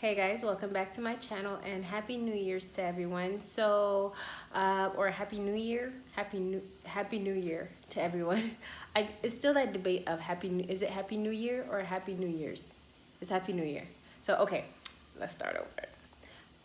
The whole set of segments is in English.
Hey guys, welcome back to my channel and Happy New Year's to everyone. Or Happy New Year, Happy New Year to everyone. It's still that debate of is it Happy New Year or Happy New Year's? It's Happy New Year. So okay, let's start over.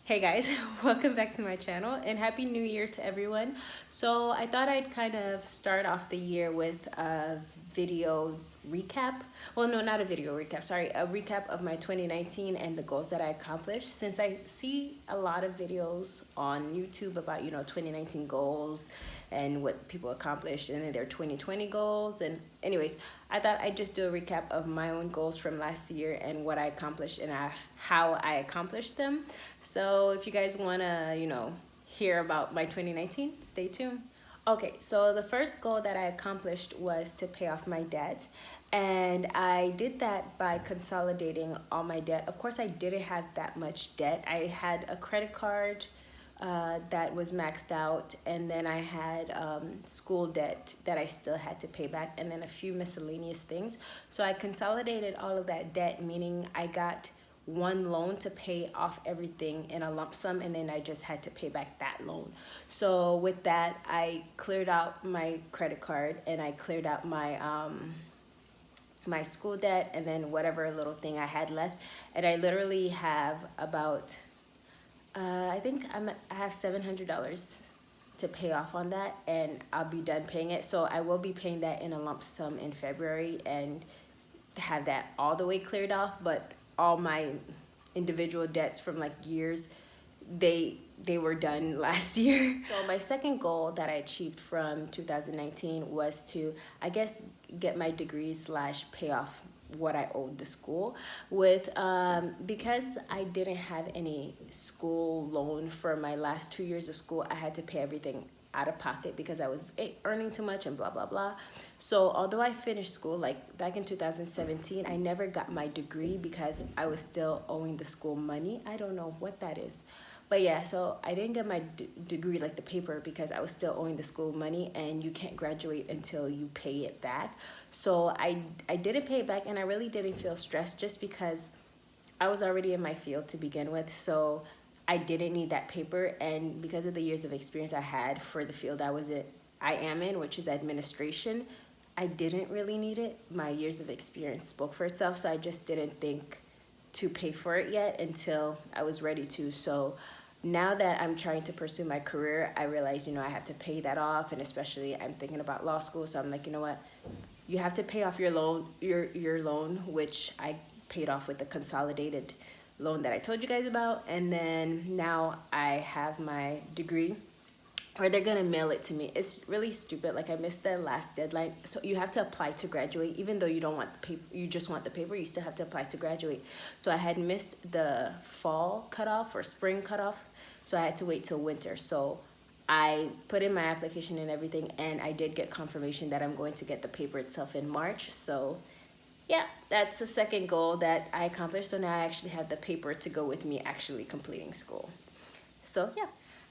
Hey guys, welcome back to my channel and Happy New Year to everyone. So I thought I'd kind of start off the year with a video recap. Well, no, not a video recap, sorry, a recap of my 2019 and the goals that I accomplished. Since I see a lot of videos on YouTube about, 2019 goals and what people accomplished and then their 2020 goals. And anyways, I thought I'd just do a recap of my own goals from last year and what I accomplished and how I accomplished them. So if you guys want to, hear about my 2019, stay tuned. Okay, so the first goal that I accomplished was to pay off my debt. And I did that by consolidating all my debt. Of course, I didn't have that much debt. I had a credit card that was maxed out, and then I had school debt that I still had to pay back, and then a few miscellaneous things. So I consolidated all of that debt, meaning I got one loan to pay off everything in a lump sum, and then I just had to pay back that loan. So with that, I cleared out my credit card and I cleared out my school debt and then whatever little thing I had left. And I literally have about I think I have $700 to pay off on that, and I'll be done paying it. So I will be paying that in a lump sum in February and have that all the way cleared off. But all my individual debts from like years, they were done last year. So my second goal that I achieved from 2019 was to, I guess, get my degree / pay off what I owed the school with, because I didn't have any school loan for my last 2 years of school. I had to pay everything out of pocket because I was earning too much and blah blah blah. So although I finished school like back in 2017, I never got my degree because I was still owing the school money. I don't know what that is. But yeah, so I didn't get my degree, like the paper, because I was still owing the school money, and you can't graduate until you pay it back. So I didn't pay it back, and I really didn't feel stressed just because I was already in my field to begin with. So I didn't need that paper, and because of the years of experience I had for the field I am in, which is administration, I didn't really need it. My years of experience spoke for itself, so I just didn't think to pay for it yet until I was ready to. So now that I'm trying to pursue my career, I realize, I have to pay that off, and especially I'm thinking about law school. So I'm like, you know what? You have to pay off your loan, your loan, which I paid off with the consolidated loan that I told you guys about. And then now I have my degree, or they're gonna mail it to me. It's really stupid. Like, I missed the last deadline. So you have to apply to graduate. Even though you don't want the paper, you just want the paper, you still have to apply to graduate. So I had missed the fall cutoff or spring cutoff. So I had to wait till winter. So I put in my application and everything, and I did get confirmation that I'm going to get the paper itself in March. So yeah, that's the second goal that I accomplished. So now I actually have the paper to go with me actually completing school. So yeah.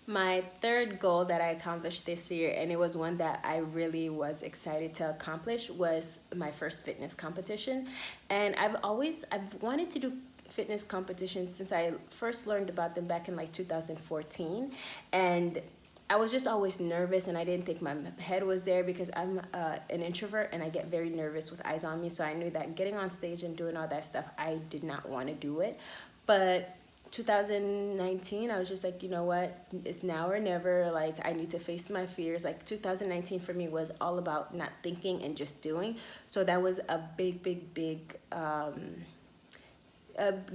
My third goal that I accomplished this year, and it was one that I really was excited to accomplish, was my first fitness competition. And I've wanted to do fitness competitions since I first learned about them back in like 2014. And I was just always nervous, and I didn't think my head was there because I'm an introvert and I get very nervous with eyes on me. So I knew that getting on stage and doing all that stuff, I did not want to do it. But 2019, I was just like, you know what, it's now or never. Like, I need to face my fears. Like, 2019 for me was all about not thinking and just doing. So that was a big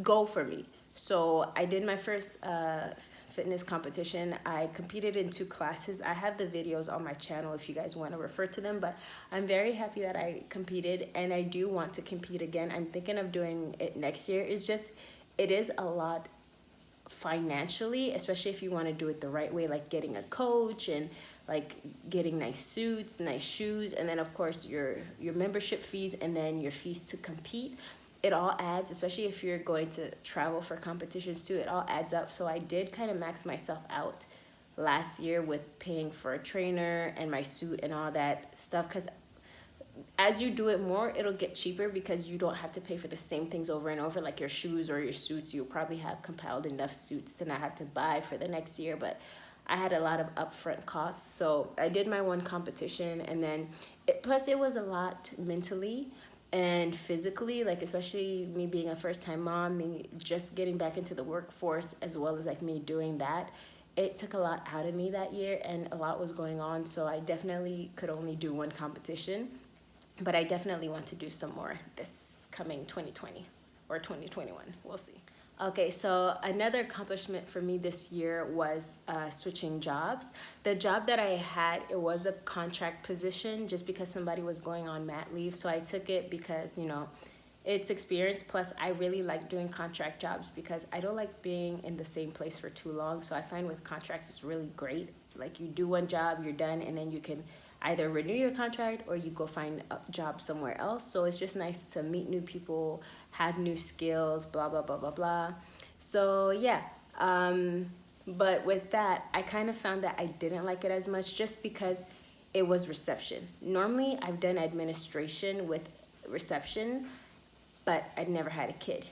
goal for me. So I did my first fitness competition. I competed in 2 classes. I have the videos on my channel if you guys want to refer to them, but I'm very happy that I competed, and I do want to compete again. I'm thinking of doing it next year. It is a lot financially, especially if you want to do it the right way, like getting a coach and like getting nice suits, nice shoes, and then of course your membership fees, and then your fees to compete. It all adds, especially if you're going to travel for competitions too, it all adds up. So I did kind of max myself out last year with paying for a trainer and my suit and all that stuff, because as you do it more, it'll get cheaper because you don't have to pay for the same things over and over, like your shoes or your suits. You'll probably have compiled enough suits to not have to buy for the next year, but I had a lot of upfront costs. So I did my one competition, and then plus it was a lot mentally and physically, like especially me being a first-time mom, me just getting back into the workforce, as well as like me doing that. It took a lot out of me that year, and a lot was going on, so I definitely could only do one competition, but I definitely want to do some more this coming 2020 or 2021. We'll see. Okay, so another accomplishment for me this year was switching jobs. The job that I had, it was a contract position just because somebody was going on mat leave. So I took it because, you know, it's experience. Plus, I really like doing contract jobs because I don't like being in the same place for too long. So I find with contracts, it's really great. Like you do one job, you're done, and then you can either renew your contract or you go find a job somewhere else. So it's just nice to meet new people, have new skills, blah, blah, blah, blah, blah. So yeah, but with that, I kind of found that I didn't like it as much just because it was reception. Normally, I've done administration with reception, but I'd never had a kid.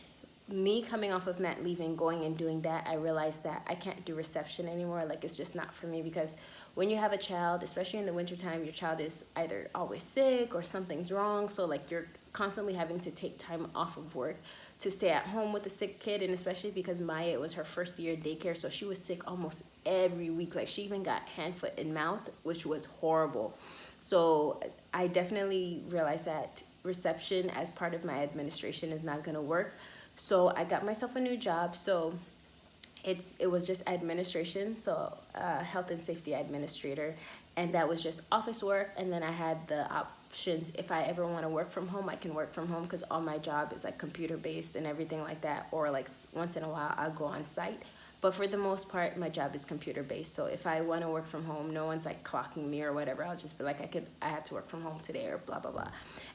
Me coming off of mat leave and going and doing that, I realized that I can't do reception anymore. Like, it's just not for me, because when you have a child, especially in the wintertime, your child is either always sick or something's wrong. So like you're constantly having to take time off of work to stay at home with a sick kid. And especially because Maya, it was her first year in daycare, so she was sick almost every week. Like she even got hand, foot, and mouth, which was horrible. So I definitely realized that reception as part of my administration is not going to work. So I got myself a new job. So it was just administration, so health and safety administrator, and that was just office work. And then I had the options, if I ever want to work from home, I can work from home, because all my job is like computer based and everything like that, or like once in a while I'll go on site. But for the most part, my job is computer based. So if I want to work from home, no one's like clocking me or whatever. I'll just be like, I have to work from home today, or blah, blah, blah.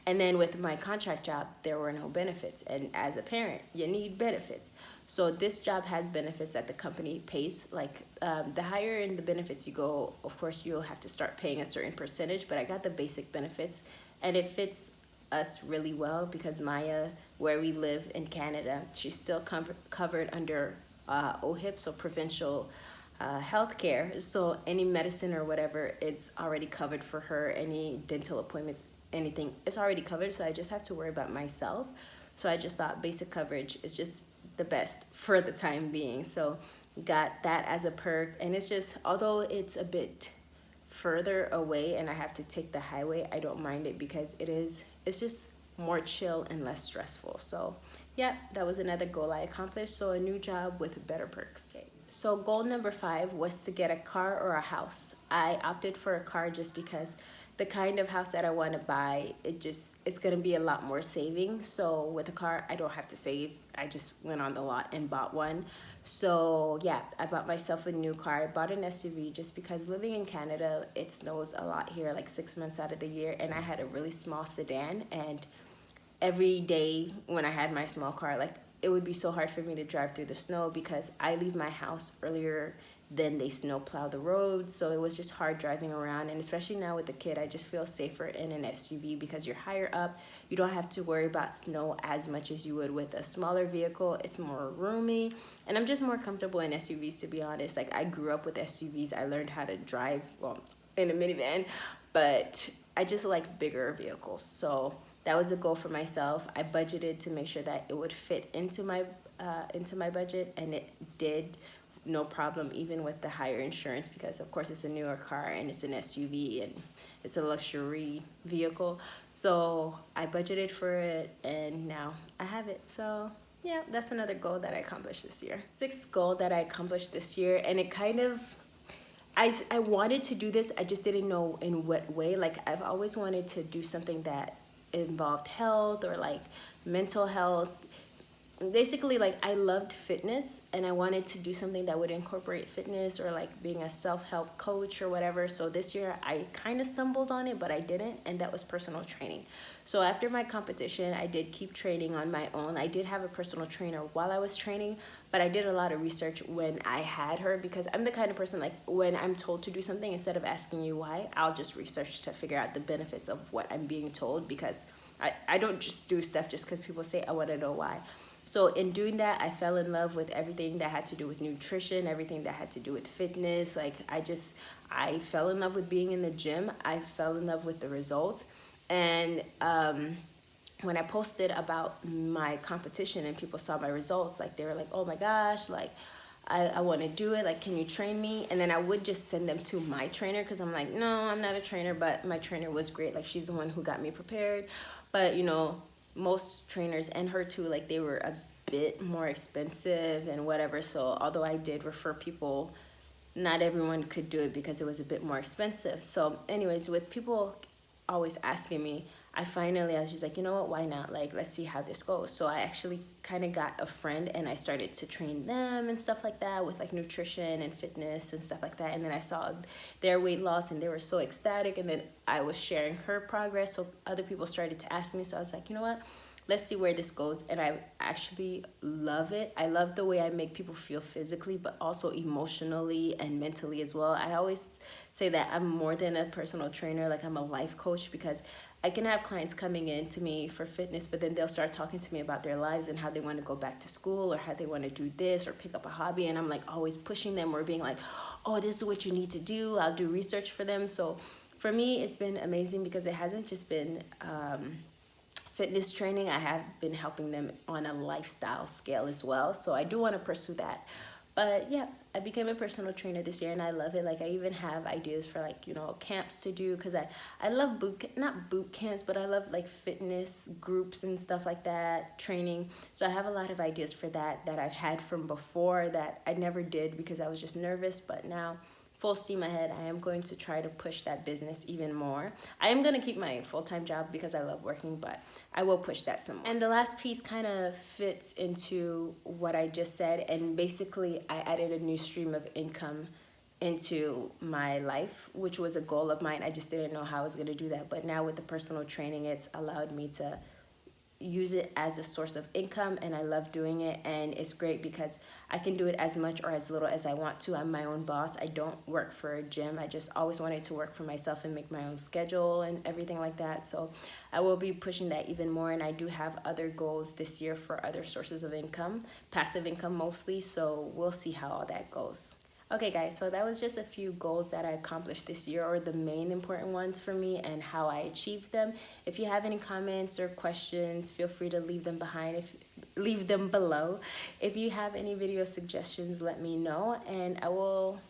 And then with my contract job, there were no benefits. And as a parent, you need benefits. So this job has benefits that the company pays. Like the higher in the benefits you go, of course, you'll have to start paying a certain percentage. But I got the basic benefits, and it fits us really well, because Maya, where we live in Canada, she's still covered under OHIP, so provincial health care. So any medicine or whatever, it's already covered for her. Any dental appointments, anything, it's already covered. So I just have to worry about myself. So I just thought basic coverage is just the best for the time being. So got that as a perk. And it's just, although it's a bit further away and I have to take the highway, I don't mind it, because it's just more chill and less stressful. So yeah, that was another goal I accomplished. So a new job with better perks. Okay. So goal number 5 was to get a car or a house. I opted for a car just because the kind of house that I want to buy, it's going to be a lot more saving. So with a car, I don't have to save. I just went on the lot and bought one. So yeah, I bought myself a new car. I bought an SUV just because living in Canada, it snows a lot here, like 6 months out of the year. And I had a really small sedan, and every day when I had my small car, like it would be so hard for me to drive through the snow, because I leave my house earlier than they snow plow the roads. So it was just hard driving around. And especially now with the kid, I just feel safer in an SUV, because you're higher up. You don't have to worry about snow as much as you would with a smaller vehicle. It's more roomy, and I'm just more comfortable in SUVs, to be honest. Like I grew up with SUVs. I learned how to drive, well, in a minivan, but I just like bigger vehicles. So that was a goal for myself. I budgeted to make sure that it would fit into my budget, and it did, no problem, even with the higher insurance, because of course it's a newer car and it's an SUV and it's a luxury vehicle. So I budgeted for it, and now I have it. So yeah, that's another goal that I accomplished this year. 6th goal that I accomplished this year, and it kind of, I wanted to do this, I just didn't know in what way. Like I've always wanted to do something that involved health or like mental health. basically, like, I loved fitness and I wanted to do something that would incorporate fitness or like being a self-help coach or whatever. So this year I kind of stumbled on it, but I didn't, and that was personal training. So after my competition, I did keep training on my own. I did have a personal trainer while I was training, but I did a lot of research when I had her, because I'm the kind of person, like, when I'm told to do something, instead of asking you why, I'll just research to figure out the benefits of what I'm being told, because I don't just do stuff just because people say I want to know why. So in doing that, I fell in love with everything that had to do with nutrition, everything that had to do with fitness. Like, I fell in love with being in the gym. I fell in love with the results. And when I posted about my competition and people saw my results, like, they were like, oh my gosh, like, I want to do it. Like, can you train me? And then I would just send them to my trainer, because I'm like, no, I'm not a trainer, but my trainer was great. Like, she's the one who got me prepared. But, you know, most trainers, and her too, like, they were a bit more expensive and whatever. So although I did refer people, not everyone could do it because it was a bit more expensive. So anyways, with people always asking me, I was just like, you know what, why not? Like, let's see how this goes. So I actually kind of got a friend and I started to train them and stuff like that with like nutrition and fitness and stuff like that. And then I saw their weight loss and they were so ecstatic. And then I was sharing her progress. So other people started to ask me. So I was like, you know what? Let's see where this goes. And I actually love it. I love the way I make people feel physically, but also emotionally and mentally as well. I always say that I'm more than a personal trainer. Like, I'm a life coach, because I can have clients coming in to me for fitness, but then they'll start talking to me about their lives and how they want to go back to school or how they want to do this or pick up a hobby. And I'm like always pushing them or being like, oh, this is what you need to do. I'll do research for them. So for me, it's been amazing, because it hasn't just been fitness training. I have been helping them on a lifestyle scale as well. So I do want to pursue that. But yeah, I became a personal trainer this year and I love it. Like, I even have ideas for, like, you know, camps to do, because I love not boot camps, but I love like fitness groups and stuff like that, training. So I have a lot of ideas for that I've had from before that I never did because I was just nervous. But now, full steam ahead, I am going to try to push that business even more. I am going to keep my full-time job because I love working, but I will push that some more. And the last piece kind of fits into what I just said, and basically I added a new stream of income into my life, which was a goal of mine. I just didn't know how I was going to do that, but now with the personal training, it's allowed me to use it as a source of income, and I love doing it. And it's great because I can do it as much or as little as I want to. I'm my own boss. I don't work for a gym. I just always wanted to work for myself and make my own schedule and everything like that. So I will be pushing that even more, and I do have other goals this year for other sources of income, passive income mostly. So we'll see how all that goes. Okay guys, so that was just a few goals that I accomplished this year, or the main important ones for me, and how I achieved them. If you have any comments or questions, feel free to leave them below. If you have any video suggestions, let me know, and I will.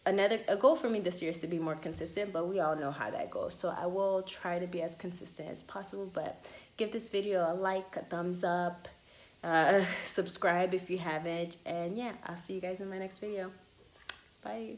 A goal for me this year is to be more consistent, but we all know how that goes. So I will try to be as consistent as possible, but give this video a like, a thumbs up, subscribe if you haven't, and yeah, I'll see you guys in my next video. Bye.